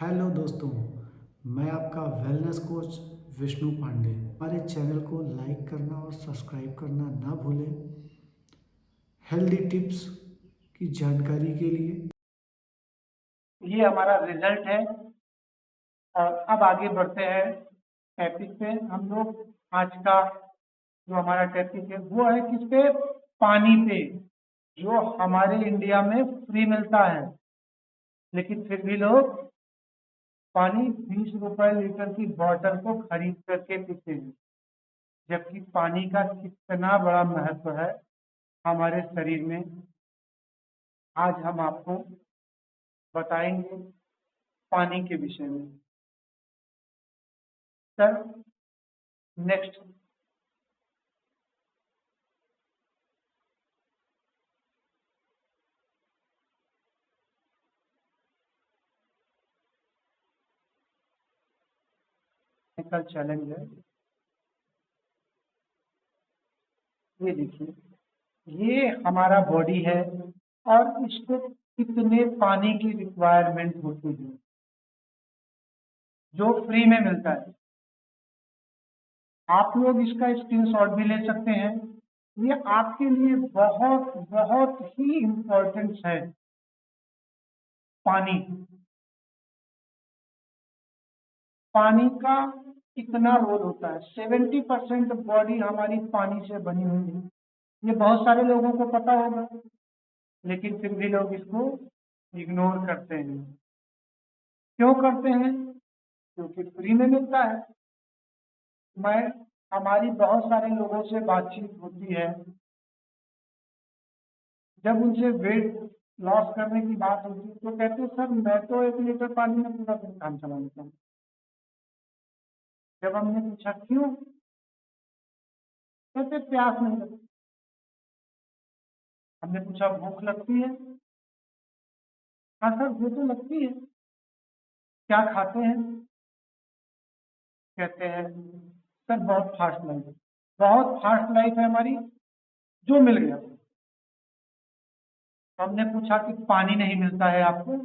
Hello दोस्तों, मैं आपका वेलनेस कोच विष्णु पांडे। हमारे चैनल को लाइक करना और सब्सक्राइब करना ना भूलें हेल्दी टिप्स की जानकारी के लिए। ये हमारा रिजल्ट है। और अब आगे बढ़ते हैं टॉपिक पे। हम लोग आज का जो हमारा टॉपिक है वो है किस पे? पानी पे, जो हमारे इंडिया में फ्री मिलता है, लेकिन फिर भी लोग पानी 20 रुपए लीटर की बोतल को खरीद करके पीते हैं, जबकि पानी का कितना बड़ा महत्व है हमारे शरीर में। आज हम आपको बताएंगे पानी के विषय में। Sir, next. कल चैलेंज है, ये देखिए, ये हमारा बॉडी है और इसको कितने पानी की रिक्वायरमेंट होती है जो फ्री में मिलता है। आप लोग इसका स्क्रीनशॉट भी ले सकते हैं। ये आपके लिए बहुत बहुत ही इम्पोर्टेंट है। पानी, पानी का कितना रोल होता है? 70% बॉडी हमारी पानी से बनी हुई है। ये बहुत सारे लोगों को पता होगा, लेकिन फिर भी लोग इसको इग्नोर करते हैं। क्यों करते हैं? क्योंकि फ्री में मिलता है। मैं हमारी बहुत सारे लोगों से बातचीत होती है, जब उनसे वेट लॉस करने की बात होती है तो कहते हैं सर मैं तो 1 लीटर पानी में पूरा दिन काम चला लेता हूँ। जब हमने पूछा क्यों, कहते प्यास नहीं लगती। हमने पूछा भूख लगती है? हाँ सर वो तो लगती है। क्या खाते हैं? कहते हैं सर बहुत फास्ट लाइफ है, बहुत फास्ट लाइफ है हमारी, जो मिल गया। हमने पूछा कि पानी नहीं मिलता है आपको?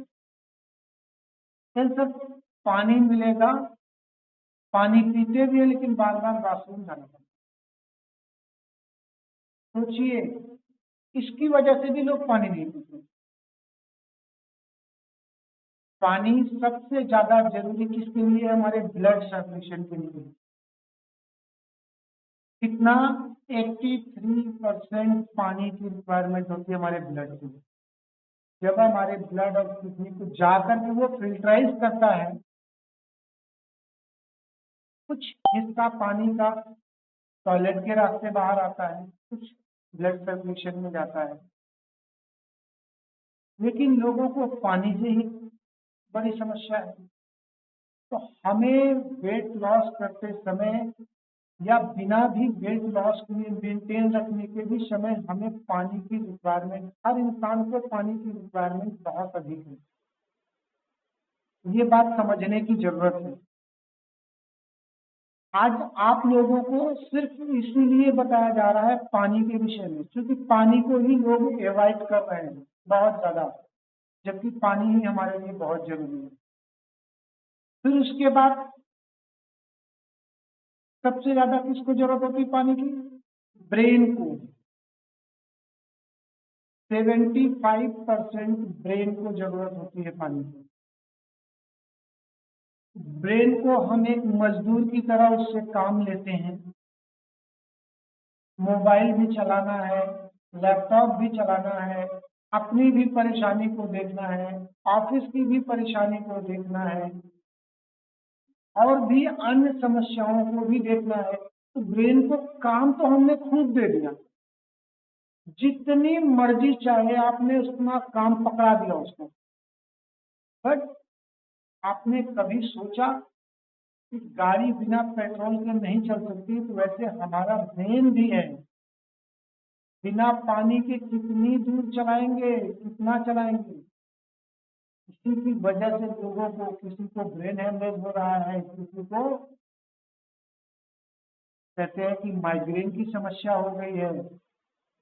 सर पानी मिलेगा, पानी पीते भी है, लेकिन बार बार वॉशरूम जाना पड़ता है। सोचिए, इसकी वजह से भी लोग पानी नहीं पीते। पानी सबसे ज्यादा जरूरी किसके लिए है? हमारे ब्लड सर्कुलेशन के लिए। कितना? 83% पानी की रिक्वायरमेंट होती है हमारे ब्लड के लिए। जब हमारे ब्लड और किडनी को जाकर के वो फिल्टराइज करता है, कुछ हिस्सा पानी का टॉयलेट के रास्ते बाहर आता है, कुछ ब्लड सर्कुलेशन में जाता है। लेकिन लोगों को पानी से ही बड़ी समस्या है। तो हमें वेट लॉस करते समय या बिना भी वेट लॉस के लिए मेंटेन रखने के भी समय हमें पानी की रिक्वायरमेंट, हर इंसान को पानी की रिक्वायरमेंट बहुत अधिक है। ये बात समझने की जरूरत है। आज आप लोगों को सिर्फ इसीलिए बताया जा रहा है पानी के विषय में, क्योंकि पानी को ही लोग एवॉइड कर रहे हैं बहुत ज्यादा, जबकि पानी ही हमारे लिए बहुत जरूरी है। फिर उसके बाद सबसे ज्यादा किसको जरूरत होती है पानी की? ब्रेन को। 75% ब्रेन को जरूरत होती है पानी की। ब्रेन को हम एक मजदूर की तरह उससे काम लेते हैं। मोबाइल भी चलाना है, लैपटॉप भी चलाना है, अपनी भी परेशानी को देखना है, ऑफिस की भी परेशानी को देखना है, और भी अन्य समस्याओं को भी देखना है। तो ब्रेन को काम तो हमने खूब दे दिया, जितनी मर्जी चाहे आपने उतना काम पकड़ा दिया उसको। बट आपने कभी सोचा कि गाड़ी बिना पेट्रोल के नहीं चल सकती? तो वैसे हमारा ब्रेन भी है, बिना पानी के कितनी दूर चलाएंगे, कितना चलाएंगे? इसी की वजह से लोगों को, किसी को ब्रेन हेमरेज हो रहा है, किसी को कहते हैं कि माइग्रेन की समस्या हो गई है,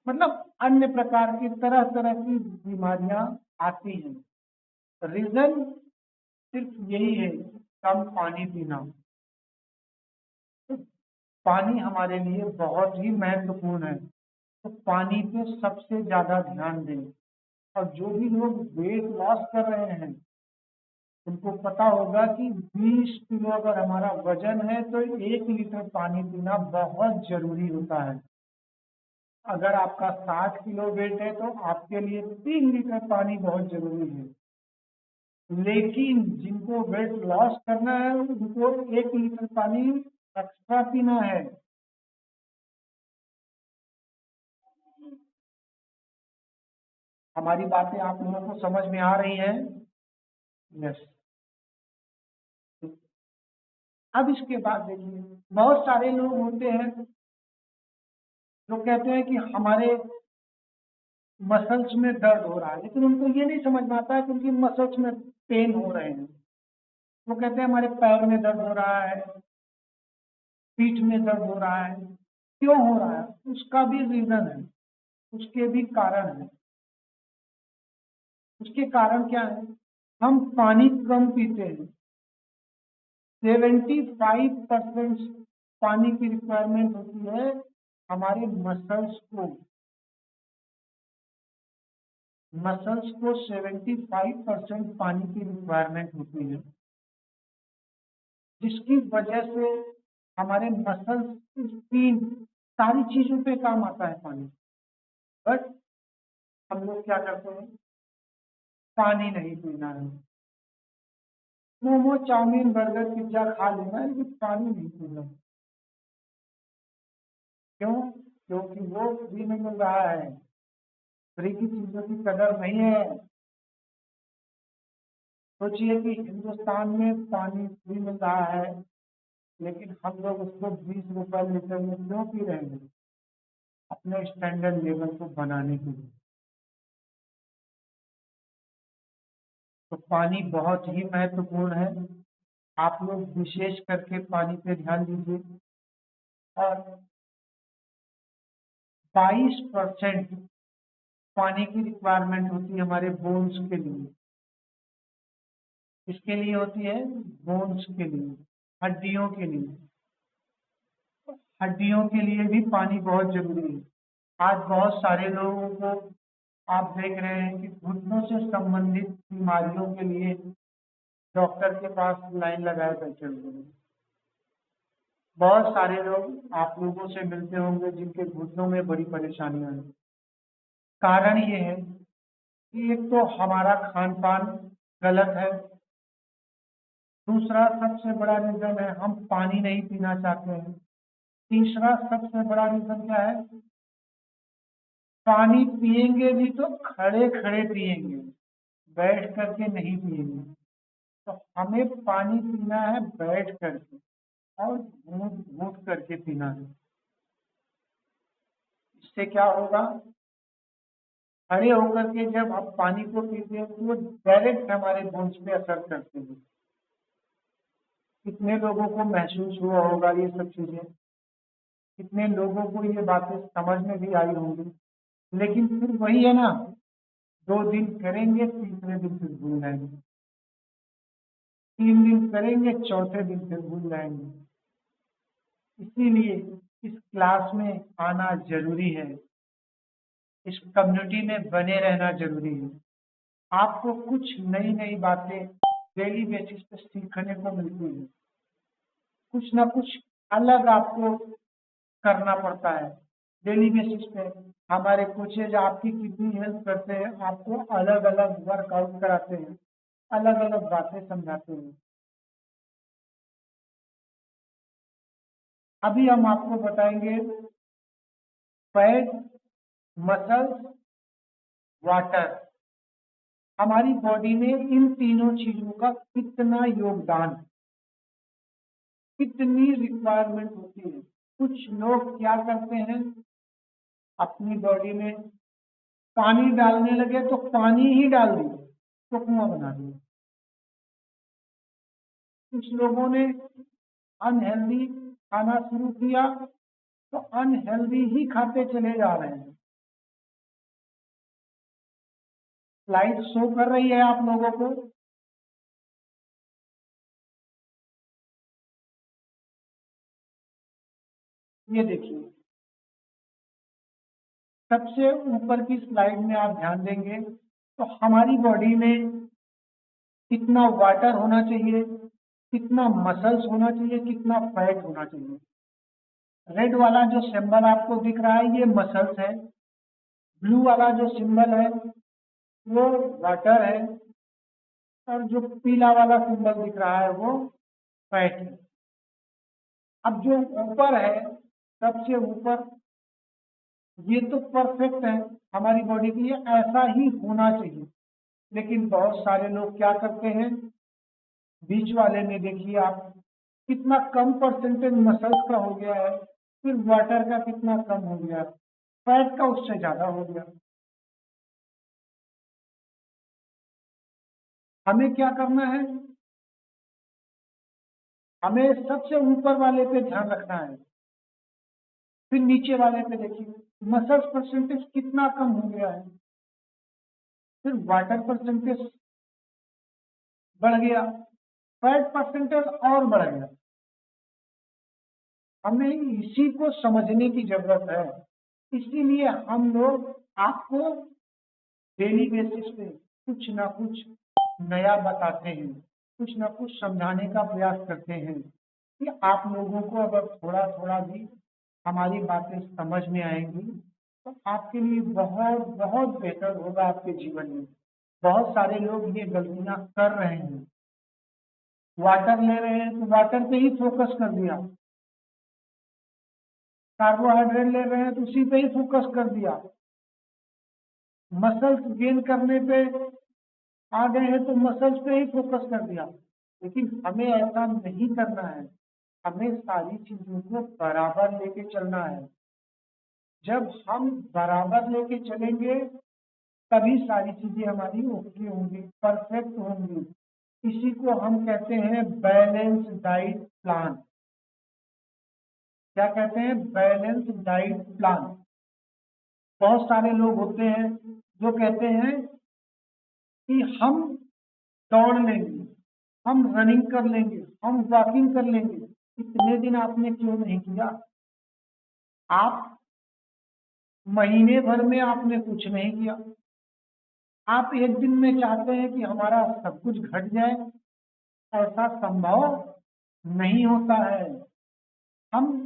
मतलब अन्य प्रकार की तरह तरह की बीमारियां आती हैं। रीजन सिर्फ यही है, कम पानी पीना। तो पानी हमारे लिए बहुत ही महत्वपूर्ण है, तो पानी पे सबसे ज्यादा ध्यान दें। और जो भी लोग वेट लॉस कर रहे हैं, उनको पता होगा कि 20 किलो अगर हमारा वजन है तो 1 लीटर पानी पीना बहुत जरूरी होता है। अगर आपका 60 किलो वेट है तो आपके लिए 3 लीटर पानी बहुत जरूरी है। लेकिन जिनको वेट लॉस करना है उनको 1 लीटर पानी एक्स्ट्रा पीना है। हमारी बातें आप लोगों को समझ में आ रही है? यस। अब इसके बाद देखिए, बहुत सारे लोग होते हैं जो कहते हैं कि हमारे मसल्स में दर्द हो रहा है, लेकिन उनको ये नहीं समझ में आता है कि उनकी मसल्स में पेन हो रहे हैं। वो कहते हैं हमारे पैर में दर्द हो रहा है, पीठ में दर्द हो रहा है। क्यों हो रहा है? उसका भी रीजन है, उसके भी कारण है। उसके कारण क्या है? हम पानी कम पीते हैं। 75% पानी की रिक्वायरमेंट होती है हमारे मसल्स को 75% पानी की रिक्वायरमेंट होती है, जिसकी वजह से हमारे मसल्स स्किन सारी चीजों पे काम आता है पानी। बट हम लोग क्या करते हैं? पानी नहीं पीना है। मोमो, चाउमीन, बर्गर, पिज्जा खा लेना है, लेकिन पानी नहीं पीना। क्यों? क्योंकि वो फ्री में मिल रहा है। फ्री की चीजों की कदर नहीं है। सोचिए कि हिंदुस्तान में पानी फ्री मिल रहा है, लेकिन हम लोग उसको 20 रुपए लीटर में क्यों पी रहे हैं? अपने स्टैंडर्ड लेवल को बनाने के लिए। तो पानी बहुत ही महत्वपूर्ण है। आप लोग विशेष करके पानी पे ध्यान दीजिए। और 22% पानी की रिक्वायरमेंट होती है हमारे बोन्स के लिए। किसके लिए होती है? बोन्स के लिए, हड्डियों के लिए। हड्डियों के लिए भी पानी बहुत जरूरी है। आज बहुत सारे लोगों को आप देख रहे हैं कि घुटनों से संबंधित बीमारियों के लिए डॉक्टर के पास लाइन लगाए बैठे हुए हैं। बहुत सारे लोग आप लोगों से मिलते होंगे जिनके घुटनों में बड़ी परेशानियां हैं। कारण ये है कि एक तो हमारा खान पान गलत है, दूसरा सबसे बड़ा रीजन है हम पानी नहीं पीना चाहते हैं, तीसरा सबसे बड़ा रीजन क्या है? पानी पिएंगे भी तो खड़े खड़े पिएंगे, बैठ करके नहीं पिएंगे। तो हमें पानी पीना है बैठ करके और घूट घूट करके पीना है। इससे क्या होगा? खड़े होकर के जब हम पानी को पीते हैं तो वो डायरेक्ट हमारे बोन्स पे असर करते हैं। कितने लोगों को महसूस हुआ होगा ये सब चीजें? कितने लोगों को ये बातें समझ में भी आई होंगी? लेकिन फिर वही है ना, 2 दिन करेंगे, तीसरे दिन फिर भूल जाएंगे, 3 दिन करेंगे, चौथे दिन फिर भूल जाएंगे। इसीलिए इस क्लास में आना जरूरी है, इस कम्युनिटी में बने रहना जरूरी है। आपको कुछ नई नई बातें डेली बेसिस पे सीखने को मिलती है। कुछ ना कुछ अलग आपको करना पड़ता है डेली बेसिस पे। हमारे कोचेज आपकी कितनी हेल्प करते हैं, आपको अलग अलग वर्कआउट कराते हैं, अलग अलग बातें समझाते हैं। अभी हम आपको बताएंगे फैट, मसल्स, वाटर। हमारी बॉडी में इन तीनों चीजों का कितना योगदान, कितनी रिक्वायरमेंट होती है। कुछ लोग क्या करते हैं, अपनी बॉडी में पानी डालने लगे तो पानी ही डाल दिया तो कुआं बना दिया। कुछ लोगों ने अनहेल्दी खाना शुरू किया तो अनहेल्दी ही खाते चले जा रहे हैं। स्लाइड शो कर रही है आप लोगों को? ये देखिए, सबसे ऊपर की स्लाइड में आप ध्यान देंगे तो हमारी बॉडी में कितना वाटर होना चाहिए, कितना मसल्स होना चाहिए, कितना फैट होना चाहिए। रेड वाला जो सिंबल आपको दिख रहा है ये मसल्स है, ब्लू वाला जो सिंबल है वो वाटर है, और जो पीला वाला सिंबल दिख रहा है वो फैट है। अब जो ऊपर है, सबसे ऊपर, ये तो परफेक्ट है हमारी बॉडी के लिए, ऐसा ही होना चाहिए। लेकिन बहुत सारे लोग क्या करते हैं, बीच वाले में देखिए आप, कितना कम परसेंटेज मसल्स का हो गया है, फिर वाटर का कितना कम हो गया, फैट का उससे ज्यादा हो गया। हमें क्या करना है, हमें सबसे ऊपर वाले पे ध्यान रखना है। फिर नीचे वाले पे देखिए, मसल्स परसेंटेज कितना कम हो गया है, फिर वाटर परसेंटेज बढ़ गया, फैट परसेंटेज और बढ़ गया। हमें इसी को समझने की जरूरत है। इसीलिए हम लोग आपको डेली बेसिस पे कुछ ना कुछ नया बताते हैं, कुछ ना कुछ समझाने का प्रयास करते हैं कि आप लोगों को अगर थोड़ा थोड़ा भी हमारी बातें समझ में आएंगी तो आपके लिए बहुत बहुत बेहतर होगा आपके जीवन में। बहुत सारे लोग ये गलतियां कर रहे हैं, वाटर ले रहे हैं तो वाटर पे ही फोकस कर दिया, कार्बोहाइड्रेट ले रहे हैं तो उसी पे ही फोकस कर दिया, मसल्स गेन करने पे आ गए हैं तो मसल्स पे ही फोकस कर दिया। लेकिन हमें ऐसा नहीं करना है, हमें सारी चीजों को बराबर लेके चलना है। जब हम बराबर लेके चलेंगे तभी सारी चीजें हमारी ओके होंगी, परफेक्ट होंगी। इसी को हम कहते हैं बैलेंस डाइट प्लान। क्या कहते हैं, बैलेंस डाइट प्लान। बहुत सारे लोग होते हैं जो कहते हैं कि हम दौड़ लेंगे, हम रनिंग कर लेंगे, हम वॉकिंग कर लेंगे। इतने दिन आपने क्यों नहीं किया? आप महीने भर में आपने कुछ नहीं किया, आप एक दिन में चाहते हैं कि हमारा सब कुछ घट जाए। ऐसा संभव नहीं होता है। हम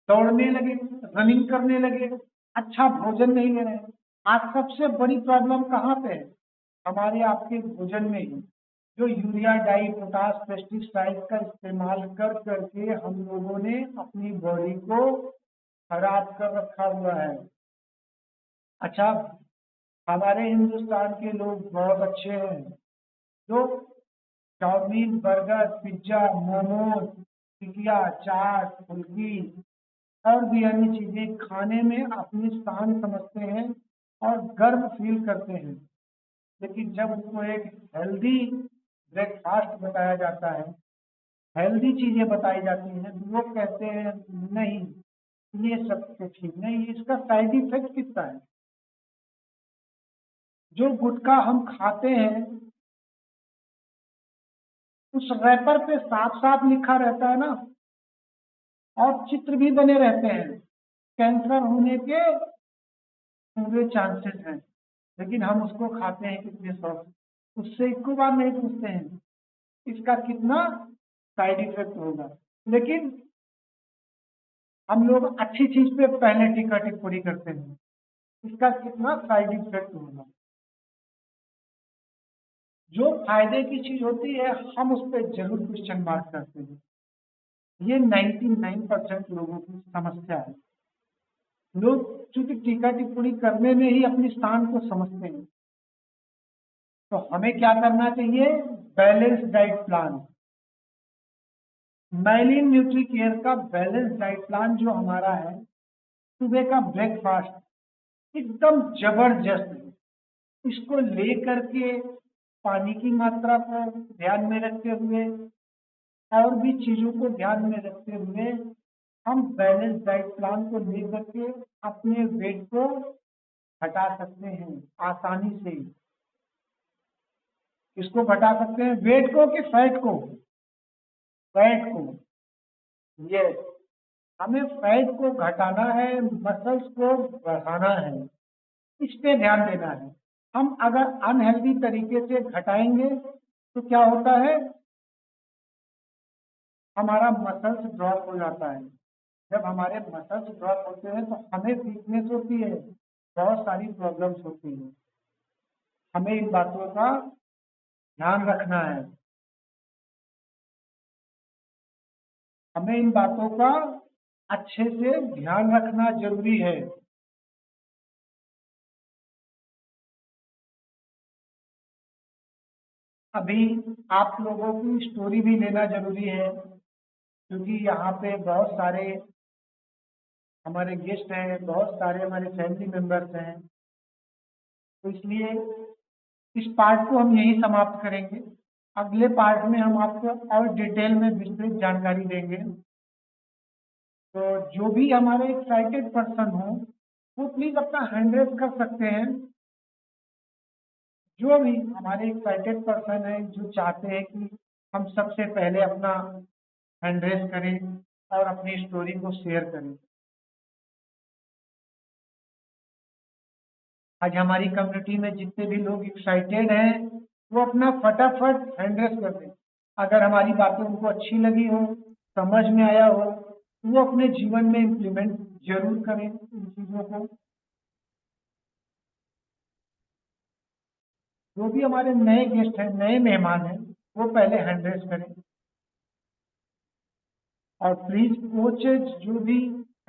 दौड़ने लगे, रनिंग करने लगे, अच्छा भोजन नहीं ले रहे। आज सबसे बड़ी प्रॉब्लम कहाँ पे है? हमारे आपके भोजन में ही, जो यूरिया डाई पोटास पेस्टिसाइड का इस्तेमाल कर करके हम लोगों ने अपनी बॉडी को खराब कर रखा हुआ है। अच्छा, हमारे हिंदुस्तान के लोग बहुत अच्छे हैं जो चाउमीन, बर्गर, पिज्जा, मोमोज, टिकिया, चाट, फुल्की और भी अन्य चीजें खाने में अपनी शान समझते हैं और गर्व फील करते हैं। लेकिन जब उनको एक हेल्दी ब्रेकफास्ट बताया जाता है, हेल्दी चीजें बताई जाती हैं, तो वो कहते हैं नहीं, ये सब तो ठीक नहीं, इसका साइड इफेक्ट कितना है। जो गुटखा हम खाते हैं उस रैपर पे साफ साफ लिखा रहता है ना, और चित्र भी बने रहते हैं, कैंसर होने के पूरे चांसेस हैं। लेकिन हम उसको खाते हैं कितने शौक से, उससे एक बार नहीं पूछते हैं इसका कितना साइड इफेक्ट होगा। लेकिन हम लोग अच्छी चीज पे पहले टीका टिप्पणी करते हैं, इसका कितना साइड इफेक्ट होगा। जो फायदे की चीज होती है हम उस पर जरूर क्वेश्चन मार्क करते हैं। ये 99% लोगों की समस्या है। लोग चूंकि टीका टिप्पणी करने में ही अपनी स्थान को समझते हैं, तो हमें क्या करना चाहिए, बैलेंस डाइट प्लान। मैलिन न्यूट्री केयर का बैलेंस डाइट प्लान जो हमारा है, सुबह का ब्रेकफास्ट एकदम जबरदस्त है। इसको लेकर के पानी की मात्रा को ध्यान में रखते हुए और भी चीजों को ध्यान में रखते हुए हम बैलेंस डाइट प्लान को लेकर के अपने वेट को घटा सकते हैं आसानी से। इसको घटा सकते हैं, वेट को कि फैट को? फैट को, यस। हमें फैट को घटाना है, मसल्स को बढ़ाना है, इस पे ध्यान देना है। हम अगर अनहेल्दी तरीके से घटाएंगे तो क्या होता है, हमारा मसल्स ड्रॉप हो जाता है। जब हमारे मसल्स ड्रॉप होते हैं तो हमें वीकनेस होती है, बहुत सारी प्रॉब्लम्स होती हैं। हमें इन बातों का ध्यान रखना है, हमें इन बातों का अच्छे से ध्यान रखना जरूरी है। अभी आप लोगों की स्टोरी भी लेना जरूरी है, क्योंकि यहाँ पे बहुत सारे हमारे गेस्ट हैं, बहुत सारे हमारे फैमिली मेंबर्स हैं, तो इसलिए इस पार्ट को हम यही समाप्त करेंगे। अगले पार्ट में हम आपको और डिटेल में विस्तृत जानकारी देंगे। तो जो भी हमारे एक्साइटेड पर्सन हो वो प्लीज अपना हैंड रेज कर सकते हैं। जो भी हमारे एक्साइटेड पर्सन है जो चाहते हैं कि हम सबसे पहले अपना हैंड रेज करें और अपनी स्टोरी को शेयर करें। आज हमारी कम्युनिटी में जितने भी लोग एक्साइटेड हैं वो अपना फटाफट हैंड रेज कर दें। अगर हमारी बातें उनको अच्छी लगी हो, समझ में आया हो, वो अपने जीवन में इम्प्लीमेंट जरूर करें इन चीज़ों को। जो भी हमारे नए गेस्ट हैं, नए मेहमान हैं, वो पहले हैंड रेज करें। और प्लीज कोचेज जो भी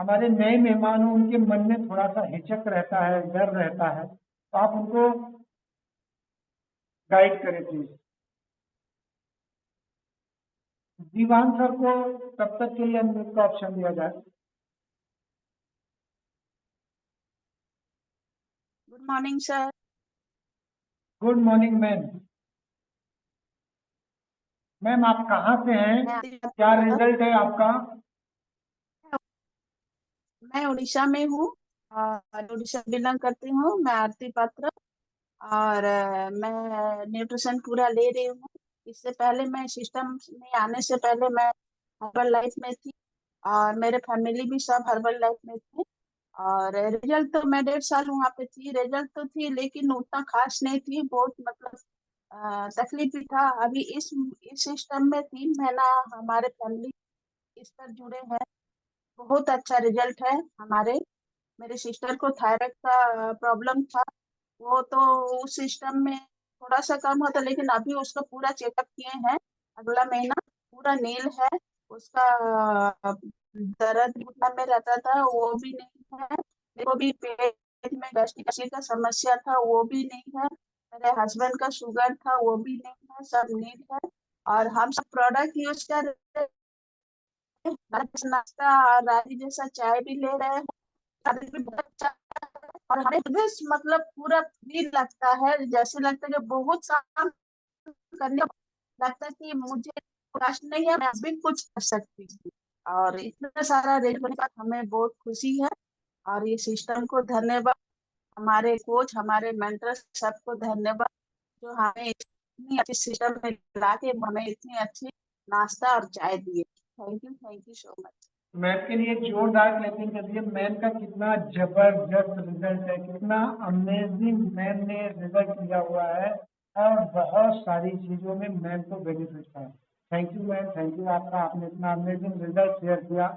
हमारे नए मेहमान हो उनके मन में थोड़ा सा हिचक रहता है, डर रहता है, तो आप उनको गाइड करें प्लीज। दीवान सर को तब तक के लिए अनम्यूट का ऑप्शन दिया जाए। Good morning sir. Good morning ma'am. Ma'am आप कहाँ से हैं, क्या रिजल्ट है आपका? मैं उड़ीसा में हूँ और उड़ीसा बिलोंग करती हूँ। मैं आरती पात्र और मैं न्यूट्रिशन पूरा ले रही हूँ। इससे पहले मैं सिस्टम में आने से पहले मैं हर्बल लाइफ में थी और मेरे फैमिली भी सब हर्बल लाइफ में थे। और रिजल्ट तो मैं 1.5 साल वहाँ पे थी, रिजल्ट तो थी लेकिन उतना खास नहीं थी, बहुत मतलब तकलीफ भी था। अभी इस सिस्टम में 3 महीना हमारे फैमिली इस पर जुड़े हैं। बहुत अच्छा रिजल्ट है हमारे। मेरे सिस्टर को थायराइड का प्रॉब्लम था, वो तो उस सिस्टम में थोड़ा सा कम होता, लेकिन अभी उसका पूरा चेकअप किए हैं। अगला महीना पूरा नील है उसका। दर्द घुटना में रहता था वो भी नहीं है। मेरे को भी पेट में गैस्ट्रिक का समस्या था वो भी नहीं है। मेरे हस्बैंड का शुगर था वो भी नहीं है, सब नील है। और हम सब प्रोडक्ट यूज कर रहे हैं। नाश्ता और रारी जैसा चाय भी ले रहे हैं। खाने भी बहुत अच्छा है। और हमें बस मतलब पूरा फ्री लगता है, जैसे लगता है कि बहुत काम करने लगता है कि मुझे कष्ट नहीं है, मैं भी कुछ कर सकती हूँ। और इतना सारा रेट होने का हमें बहुत खुशी है। और ये सिस्टम को धन्यवाद, हमारे कोच हमारे मेंटर सबको धन्यवाद जो हमें इतनी अच्छी सिस्टम में ला के हमें इतनी अच्छी नाश्ता और चाय दिए। Thank you so much. Ma'am के लिए जोरदार क्लैपिंग कर दिए। मैम का कितना जबरदस्त रिजल्ट है, कितना अमेजिंग मैम ने रिजल्ट लिया हुआ है और बहुत सारी चीज़ों में मैम को बेनिफिट है। Thank you ma'am, thank you आपका, आपने इतना अमेजिंग रिजल्ट शेयर किया।